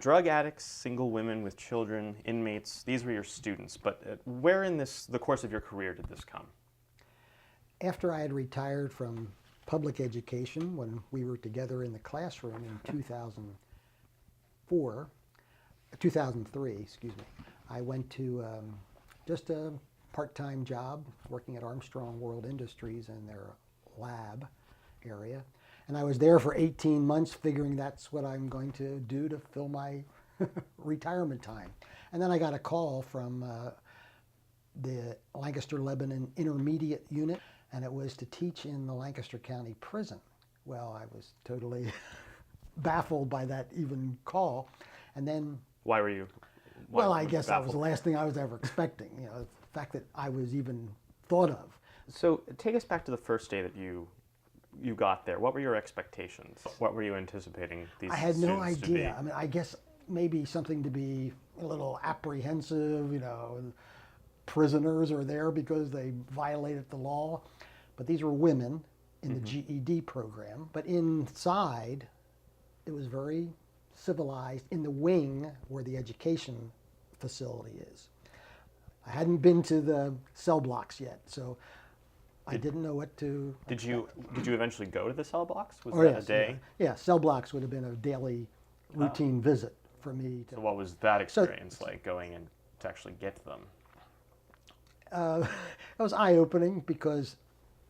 drug addicts, single women with children, inmates, these were your students. But where in the course of your career did this come? After I had retired from public education, when we were together in the classroom in 2003, excuse me, I went to just a part-time job working at Armstrong World Industries in their lab area. And I was there for 18 months figuring that's what I'm going to do to fill my retirement time. And then I got a call from the Lancaster-Lebanon Intermediate Unit, and it was to teach in the Lancaster County Prison. Well, I was totally baffled by that even call. And then... Why were you? Well, I guess that was the last thing I was ever expecting, the fact that I was even thought of. So take us back to the first day that you got there. What were your expectations? What were you anticipating these I had no students to be? idea. I mean, I guess maybe something to be a little apprehensive, prisoners are there because they violated the law. But these were women in the GED program. But inside, it was very civilized in the wing where the education facility is. I hadn't been to the cell blocks yet, so I didn't know what to Did you eventually go to the cell blocks? Was Oh, that yes, a day? Yeah, cell blocks would have been a daily routine visit for me. So what was that experience like, going in to actually get to them? It was eye-opening because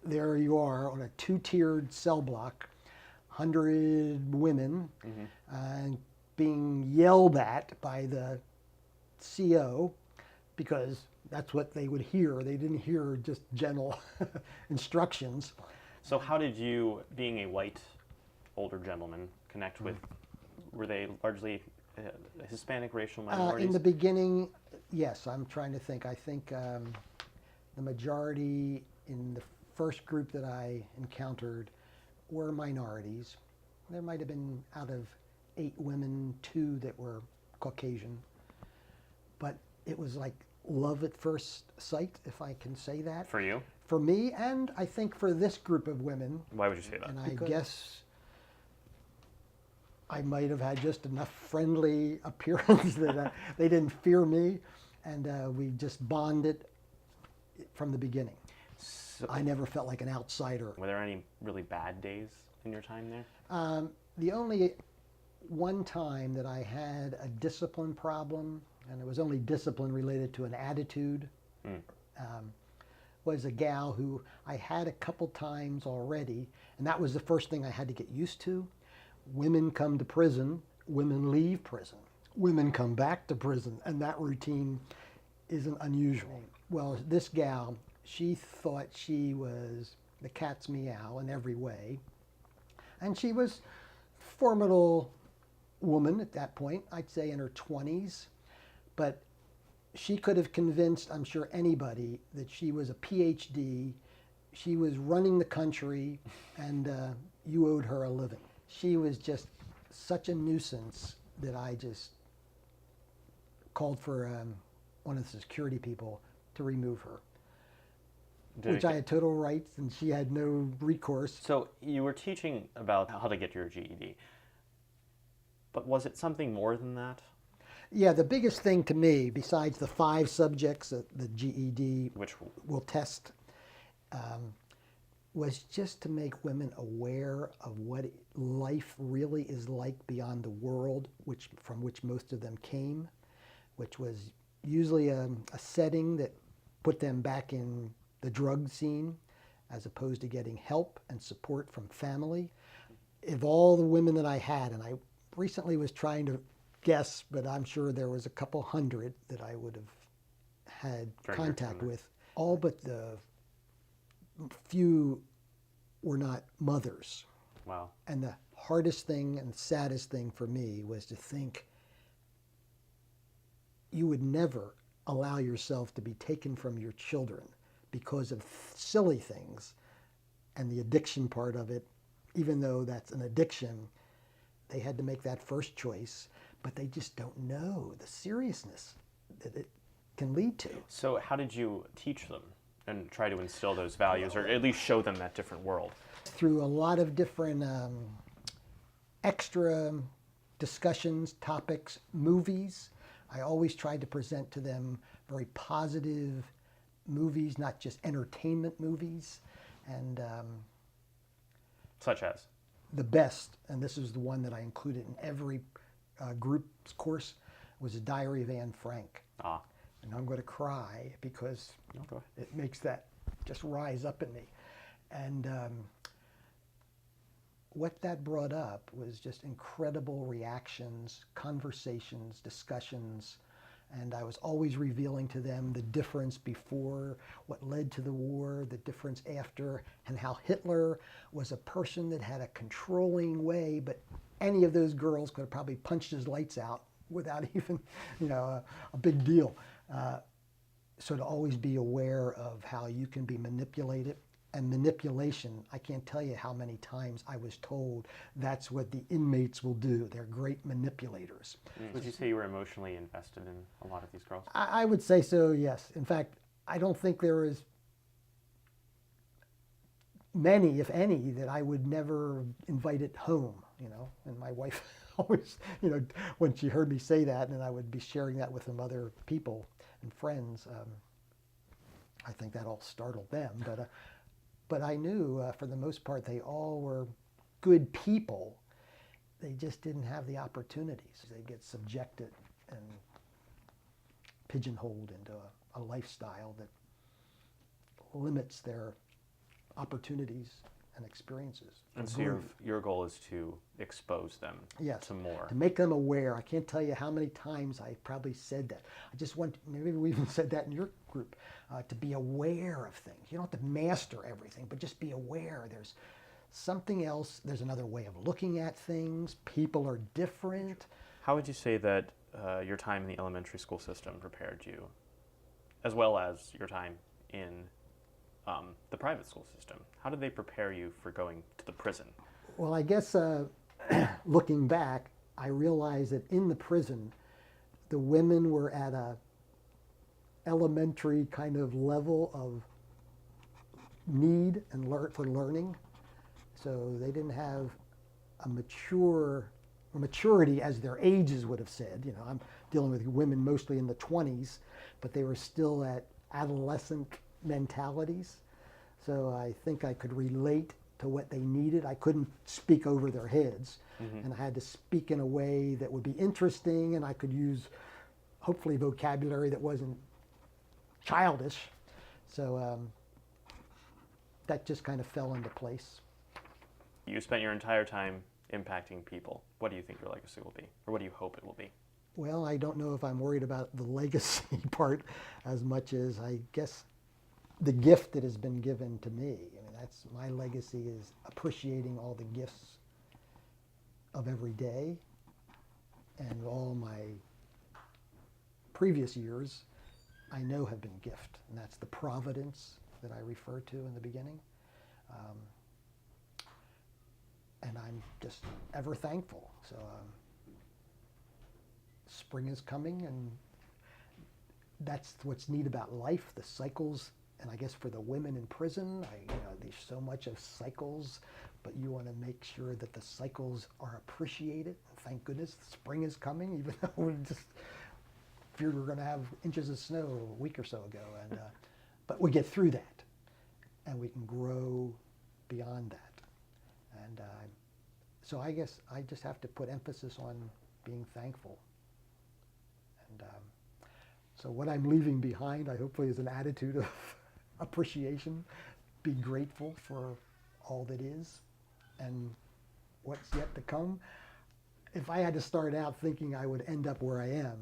there you are on a two-tiered cell block, 100 women, and being yelled at by the CO because that's what they would hear. They didn't hear just gentle instructions. So how did you, being a white older gentleman, connect with, were they largely Hispanic racial minorities? In the beginning, yes, I'm trying to think. I think the majority in the first group that I encountered were minorities. There might have been, out of 8 women, 2 that were Caucasian. But it was like love at first sight, if I can say that. For you? For me, and I think for this group of women. Why would you say that? And I guess I might have had just enough friendly appearance that they didn't fear me, and we just bonded from the beginning. So, I never felt like an outsider. Were there any really bad days in your time there? The only one time that I had a discipline problem, and it was only discipline related to an attitude, was a gal who I had a couple times already, and that was the first thing I had to get used to. Women come to prison, women leave prison, women come back to prison, and that routine isn't unusual. Well, this gal, she thought she was the cat's meow in every way, and she was a formidable woman at that point, I'd say in her 20s, but she could have convinced, I'm sure, anybody that she was a PhD, she was running the country, and you owed her a living. She was just such a nuisance that I just called for one of the security people to remove her. Which I had total rights, and she had no recourse. So you were teaching about how to get your GED, but was it something more than that? Yeah, the biggest thing to me, besides the 5 subjects that the GED which will test, was just to make women aware of what life really is like beyond the world from which most of them came, which was usually a setting that put them back in the drug scene as opposed to getting help and support from family. Of all the women that I had, and I recently was trying to guess, but I'm sure there was a couple hundred that I would have had contact with, all but the few were not mothers. Wow. And the hardest thing and saddest thing for me was to think you would never allow yourself to be taken from your children because of silly things, and the addiction part of it, even though that's an addiction, they had to make that first choice, but they just don't know the seriousness that it can lead to. So how did you teach them and try to instill those values, or at least show them that different world? Through a lot of different extra discussions, topics, movies. I always tried to present to them very positive movies, not just entertainment movies. And Such as? the best, and this is the one that I included in every group's course, was A Diary of Anne Frank. Ah. And I'm going to cry because Okay. it makes that just rise up in me. And what that brought up was just incredible reactions, conversations, discussions. And I was always revealing to them the difference before, what led to the war, the difference after, and how Hitler was a person that had a controlling way, but any of those girls could have probably punched his lights out without even, a big deal. So to always be aware of how you can be manipulated. And manipulation, I can't tell you how many times I was told that's what the inmates will do. They're great manipulators. Would you say you were emotionally invested in a lot of these girls? I would say so, yes. In fact, I don't think there is many, if any, that I would never invite at home, And my wife always, when she heard me say that, and I would be sharing that with some other people and friends, I think that all startled them. But I knew, for the most part, they all were good people. They just didn't have the opportunities. They get subjected and pigeonholed into a lifestyle that limits their opportunities and experiences. And so your goal is to expose them to more. To make them aware. I can't tell you how many times I probably said that. I just want, maybe we even said that in your group, to be aware of things. You don't have to master everything, but just be aware. There's something else. There's another way of looking at things. People are different. How would you say that your time in the elementary school system prepared you, as well as your time in the private school system? How did they prepare you for going to the prison? Well, I guess looking back, I realized that in the prison, the women were at a elementary kind of level of need and for learning. So they didn't have a maturity as their ages would have said. I'm dealing with women mostly in the 20s, but they were still at adolescent mentalities. So I think I could relate to what they needed. I couldn't speak over their heads, and I had to speak in a way that would be interesting, and I could use hopefully vocabulary that wasn't childish. So that just kind of fell into place. You spent your entire time impacting people. What do you think your legacy will be? Or what do you hope it will be? Well, I don't know if I'm worried about the legacy part as much as I guess the gift that has been given to me. That's my legacy, is appreciating all the gifts of every day, and all my previous years I know have been gift, and that's the providence that I referred to in the beginning. And I'm just ever thankful. So spring is coming, and that's what's neat about life, the cycles. And I guess for the women in prison, there's so much of cycles, but you want to make sure that the cycles are appreciated. Thank goodness spring is coming, even though we just feared we were going to have inches of snow a week or so ago. And but we get through that, and we can grow beyond that. And so I guess I just have to put emphasis on being thankful. And so what I'm leaving behind, I hopefully, is an attitude of appreciation, be grateful for all that is and what's yet to come. If I had to start out thinking I would end up where I am,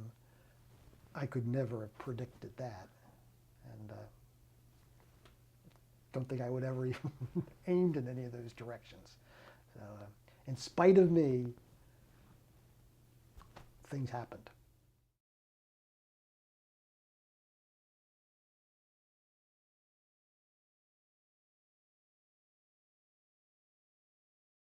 I could never have predicted that. And don't think I would ever even aimed in any of those directions. So in spite of me, things happened.